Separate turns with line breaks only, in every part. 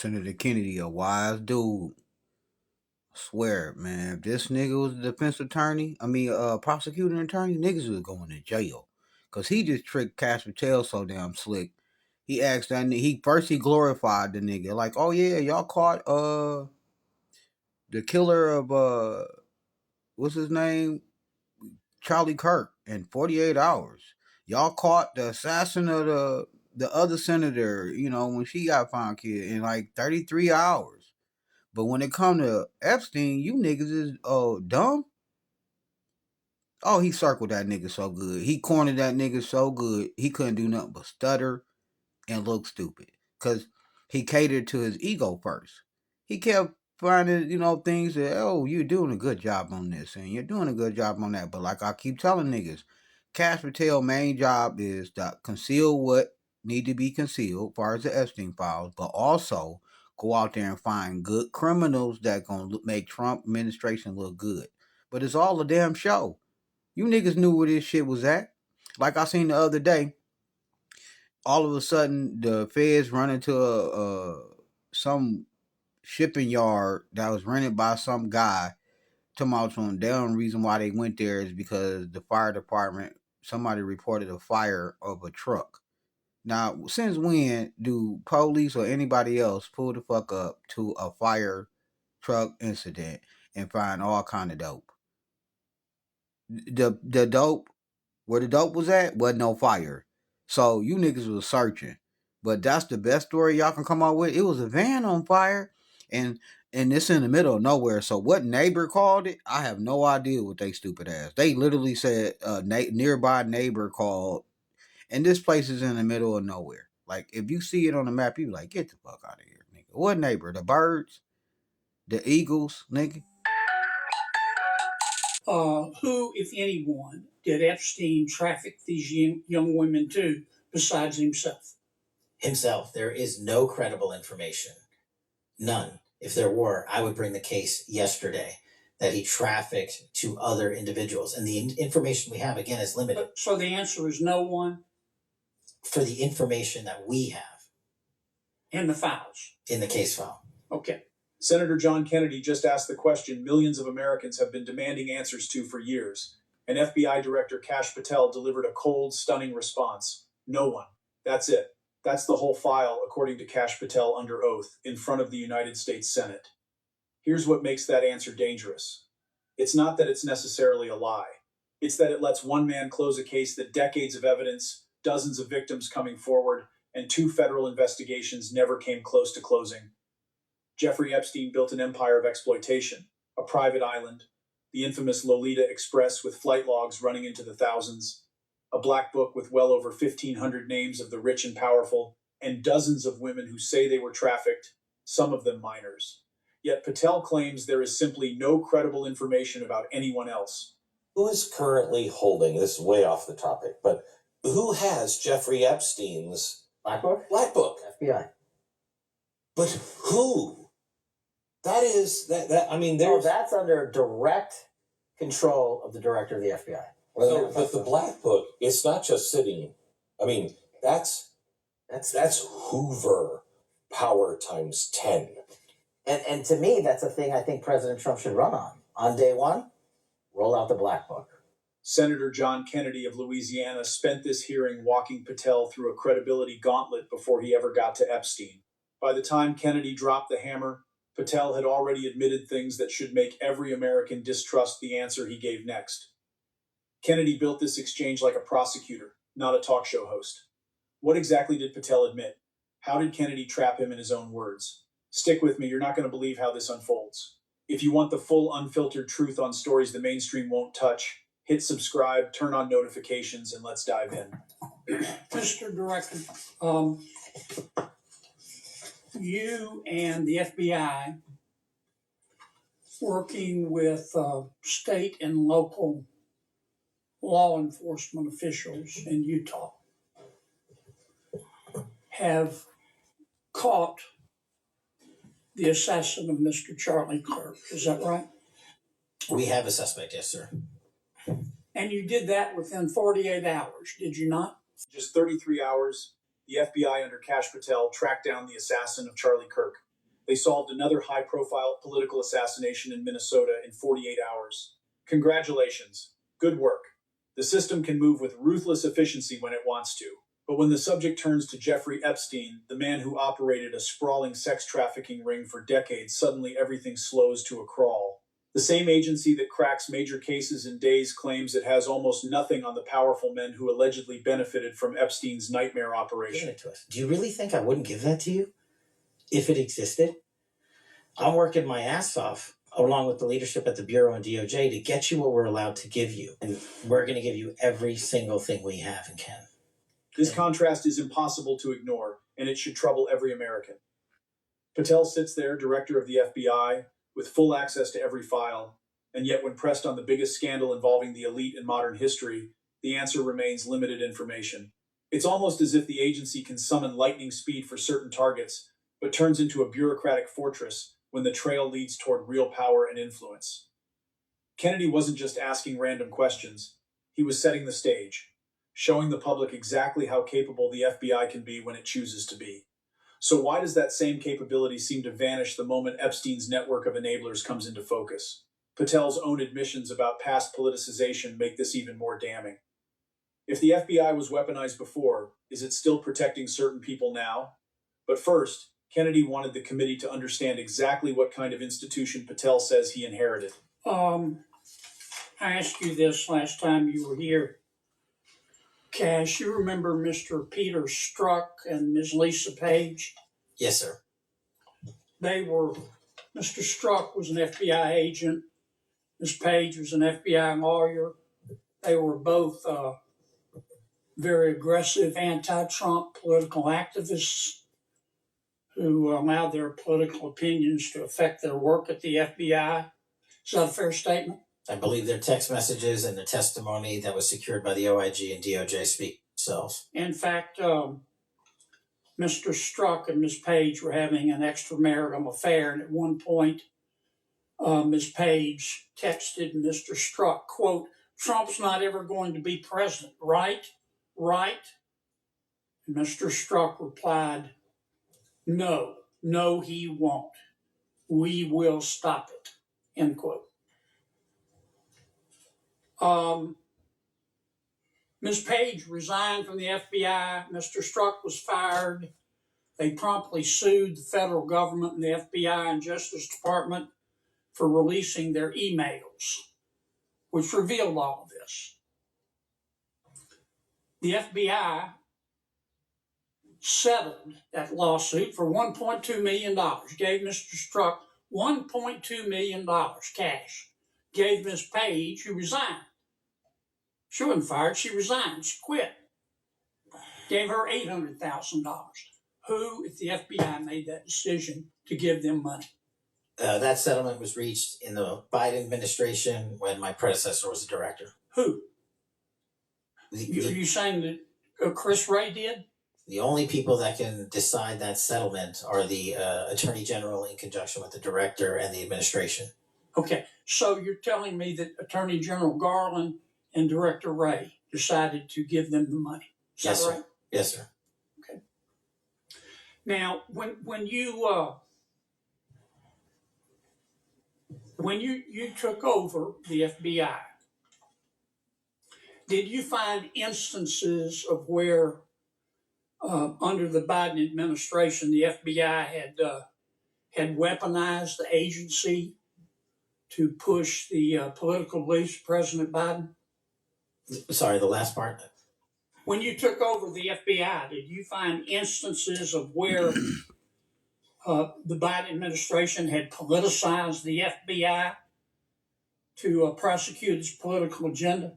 Senator Kennedy, a wise dude. I swear, man, if this nigga was a defense attorney, prosecuting attorney, niggas was going to jail. Cause he just tricked Cash Patel so damn slick. He asked that nigga, he glorified the nigga. Like, oh yeah, y'all caught the killer of what's his name? Charlie Kirk in 48 hours. Y'all caught the assassin of the other senator, when she got found killed in like 33 hours. But when it come to Epstein, you niggas is dumb. Oh, he circled that nigga so good. He cornered that nigga so good. He couldn't do nothing but stutter and look stupid. Cause he catered to his ego first. He kept finding, things that, oh, you're doing a good job on this and you're doing a good job on that. But like I keep telling niggas, Cash Patel main job is to conceal what need to be concealed as far as the Epstein files, but also go out there and find good criminals that gonna make Trump administration look good. But it's all a damn show. You niggas knew where this shit was at. Like I seen the other day, all of a sudden the feds run into some shipping yard that was rented by some guy. Talking about some damn reason why they went there is because the fire department, somebody reported a fire of a truck. Now, since when do police or anybody else pull the fuck up to a fire truck incident and find all kind of dope? The dope where the dope was at wasn't no fire. So you niggas was searching. But that's the best story y'all can come up with. It was a van on fire and it's in the middle of nowhere. So what neighbor called it, I have no idea what they stupid ass. They literally said nearby neighbor called, and this place is in the middle of nowhere. Like if you see it on the map, you be like, get the fuck out of here, nigga. What neighbor? The birds? The eagles, nigga?
Who, if anyone, did Epstein traffic these young women to besides himself?
Himself. There is no credible information. None. If there were, I would bring the case yesterday that he trafficked to other individuals. And the information we have, again, is limited.
So the answer is no one?
For the information that we have.
In the files?
In the case file.
Okay.
Senator John Kennedy just asked the question millions of Americans have been demanding answers to for years. And FBI Director Kash Patel delivered a cold, stunning response. No one. That's it. That's the whole file, according to Kash Patel under oath, in front of the United States Senate. Here's what makes that answer dangerous. It's not that it's necessarily a lie. It's that it lets one man close a case that decades of evidence, dozens of victims coming forward, and 2 federal investigations never came close to closing. Jeffrey Epstein built an empire of exploitation, a private island, the infamous Lolita Express with flight logs running into the thousands, a black book with well over 1,500 names of the rich and powerful, and dozens of women who say they were trafficked, some of them minors. Yet Patel claims there is simply no credible information about anyone else.
Who is currently holding, this is way off the topic, but who has Jeffrey Epstein's
Black Book?
Black Book?
FBI.
But who? That is,
that's under direct control of the director of the FBI.
But the Black Book, it's not just sitting, that's Hoover power times 10.
And to me, that's a thing I think President Trump should run on. On day one, roll out the Black Book.
Senator John Kennedy of Louisiana spent this hearing walking Patel through a credibility gauntlet before he ever got to Epstein. By the time Kennedy dropped the hammer, Patel had already admitted things that should make every American distrust the answer he gave next. Kennedy built this exchange like a prosecutor, not a talk show host. What exactly did Patel admit? How did Kennedy trap him in his own words? Stick with me, you're not going to believe how this unfolds. If you want the full unfiltered truth on stories the mainstream won't touch, hit subscribe, turn on notifications, and let's dive in.
Mr. Director, you and the FBI, working with state and local law enforcement officials in Utah, have caught the assassin of Mr. Charlie Kirk. Is that right?
We have a suspect, yes, sir.
And you did that within 48 hours, did you not?
Just 33 hours, the FBI under Kash Patel tracked down the assassin of Charlie Kirk. they solved another high-profile political assassination in Minnesota in 48 hours. Congratulations. Good work. The system can move with ruthless efficiency when it wants to. But when the subject turns to Jeffrey Epstein, the man who operated a sprawling sex trafficking ring for decades, suddenly everything slows to a crawl. The same agency that cracks major cases in days claims it has almost nothing on the powerful men who allegedly benefited from Epstein's nightmare
Give
operation.
it to us. Do you really think I wouldn't give that to you if it existed? I'm working my ass off along with the leadership at the Bureau and DOJ to get you what we're allowed to give you. And we're going to give you every single thing we have and can.
This contrast is impossible to ignore, and it should trouble every American. Patel sits there, director of the FBI, with full access to every file, and yet when pressed on the biggest scandal involving the elite in modern history, the answer remains limited information. It's almost as if the agency can summon lightning speed for certain targets, but turns into a bureaucratic fortress when the trail leads toward real power and influence. Kennedy wasn't just asking random questions, he was setting the stage, showing the public exactly how capable the FBI can be when it chooses to be. So why does that same capability seem to vanish the moment Epstein's network of enablers comes into focus? Patel's own admissions about past politicization make this even more damning. If the FBI was weaponized before, is it still protecting certain people now? But first, Kennedy wanted the committee to understand exactly what kind of institution Patel says he inherited.
I asked you this last time you were here. Cash, you remember Mr. Peter Strzok and Ms. Lisa Page?
Yes, sir.
Mr. Strzok was an FBI agent. Ms. Page was an FBI lawyer. They were both very aggressive anti-Trump political activists who allowed their political opinions to affect their work at the FBI. Is that a fair statement?
I believe their text messages and the testimony that was secured by the OIG and DOJ speak themselves.
In fact, Mr. Strzok and Ms. Page were having an extramarital affair, and at one point, Ms. Page texted Mr. Strzok, quote, "Trump's not ever going to be president, right? Right?" And Mr. Strzok replied, "No, he won't. We will stop it," end quote. Ms. Page resigned from the FBI. Mr. Strzok was fired. They promptly sued the federal government and the FBI and Justice Department for releasing their emails, which revealed all of this. The FBI settled that lawsuit for $1.2 million, gave Mr. Strzok $1.2 million cash, gave Ms. Page, who resigned. She wasn't fired, she resigned, she quit. Gave her $800,000. Who, if the FBI made that decision to give them money?
That settlement was reached in the Biden administration when my predecessor was a director.
Who? Are
The,
you saying that Chris Wray did?
the only people that can decide that settlement are the Attorney General in conjunction with the director and the administration.
Okay, so you're telling me that Attorney General Garland and Director Wray decided to give them the money. Is
Yes,
that
sir.
right?
Yes, sir.
Okay. Now, when you took over the FBI, did you find instances of where under the Biden administration the FBI had weaponized the agency to push the political beliefs of President Biden?
Sorry, the last part.
When you took over the FBI, did you find instances of where the Biden administration had politicized the FBI to prosecute its political agenda?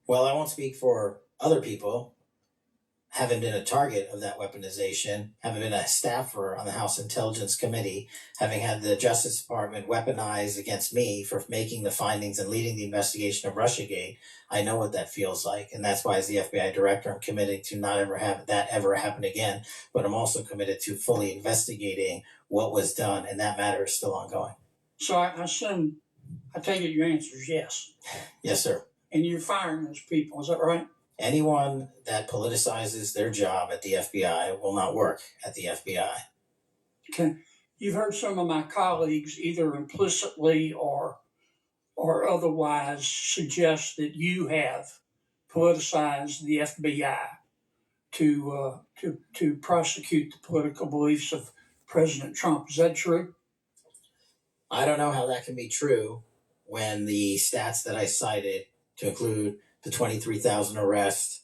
Well, I won't speak for other people. Having been a target of that weaponization, having been a staffer on the House Intelligence Committee, having had the Justice Department weaponized against me for making the findings and leading the investigation of Russiagate, I know what that feels like. And that's why, as the FBI director, I'm committed to not ever have that ever happen again. But I'm also committed to fully investigating what was done, and that matter is still ongoing.
So I assume, I take it your answer is yes.
Yes, sir.
And you're firing those people, is that right?
Anyone that politicizes their job at the FBI will not work at the FBI.
Okay. You've heard some of my colleagues either implicitly or otherwise suggest that you have politicized the FBI to prosecute the political beliefs of President Trump. Is that true?
I don't know how that can be true when the stats that I cited, to include the 23,000 arrests,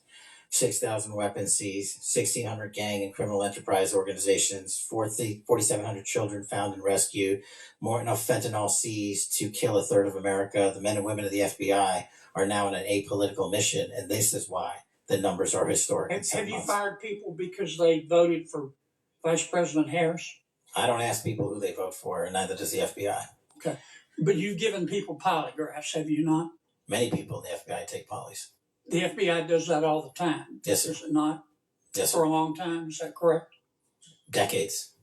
6,000 weapons seized, 1,600 gang and criminal enterprise organizations, 4,700 children found and rescued, more enough fentanyl seized to kill a third of America. The men and women of the FBI are now on an apolitical mission, and this is why the numbers are historic.
Have you fired people because they voted for Vice President Harris?
I don't ask people who they vote for, and neither does the FBI.
Okay. But you've given people polygraphs, have you not?
Many people in the FBI take polys.
The FBI does that all the time.
Yes, sir.
Is it not?
Yes,
For
sir.
a long time, is that correct?
Decades.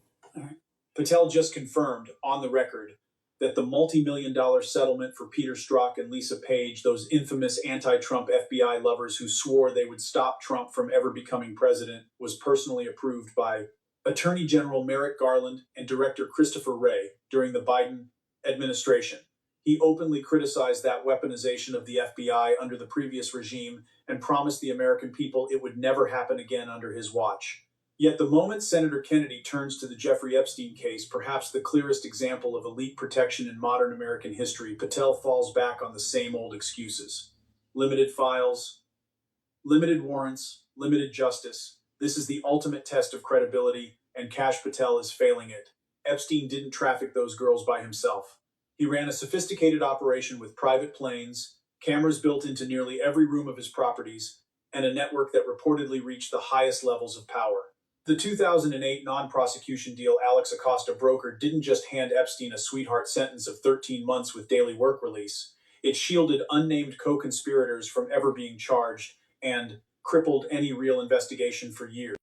Patel just confirmed on the record that the multi-million-dollar settlement for Peter Strzok and Lisa Page, those infamous anti-Trump FBI lovers who swore they would stop Trump from ever becoming president, was personally approved by Attorney General Merrick Garland and Director Christopher Wray during the Biden administration. He openly criticized that weaponization of the FBI under the previous regime and promised the American people it would never happen again under his watch. Yet the moment Senator Kennedy turns to the Jeffrey Epstein case, perhaps the clearest example of elite protection in modern American history, Patel falls back on the same old excuses. Limited files, limited warrants, limited justice. This is the ultimate test of credibility, and Kash Patel is failing it. Epstein didn't traffic those girls by himself. He ran a sophisticated operation with private planes, cameras built into nearly every room of his properties, and a network that reportedly reached the highest levels of power. The 2008 non-prosecution deal Alex Acosta brokered didn't just hand Epstein a sweetheart sentence of 13 months with daily work release. It shielded unnamed co-conspirators from ever being charged and crippled any real investigation for years.